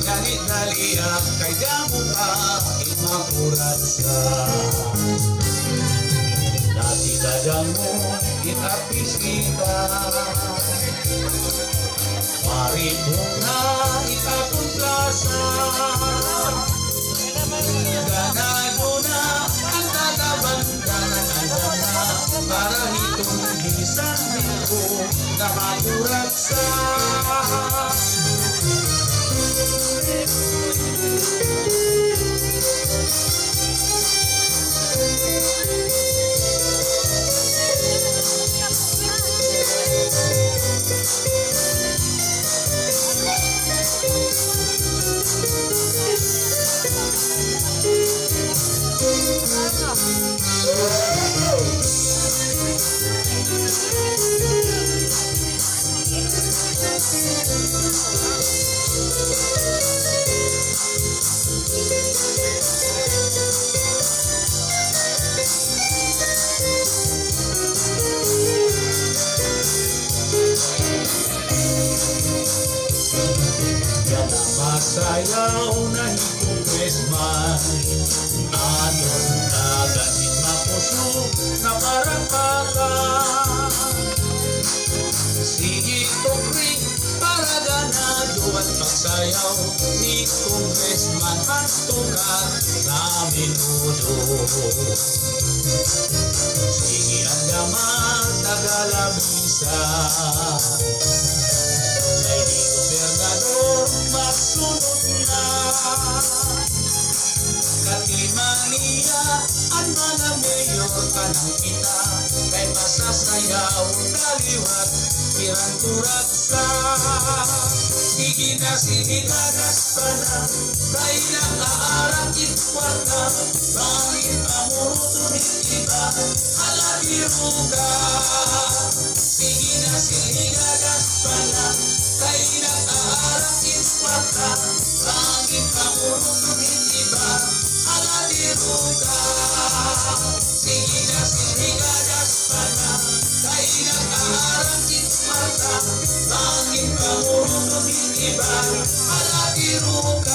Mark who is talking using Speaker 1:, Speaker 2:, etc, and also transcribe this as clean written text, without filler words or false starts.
Speaker 1: Dali-dali kay damo ka imakuratsa. Dati dadamo itapisita, maribong na itapuntlasa. Ganado na ang tatabandanan na para hitong isang linggo nakakuratsa. Yan ang masayaw na hikong aton na ganit mapuso na parang baka. Sige tukri para ganado at pagsayaw ni Congressman at tukat sa menudo. Sige ang daman tagalabisa, kay di gobernador magsunod na. Katimania at mga mayor ka ng kita, kay masasayaw kaliwat kirang turaksa. Sige na sinigagas pa na, kay nakaarang itwarta, bangin amurutun iba, alabiro ka. Sige na sinigagas pa na, kay nakaarang itwarta, bangin amurutun iba, alabiro ka. Sige na sinigagas pa na, kay nakaarang itwarta, bangin amurutun iba, alabiro ka.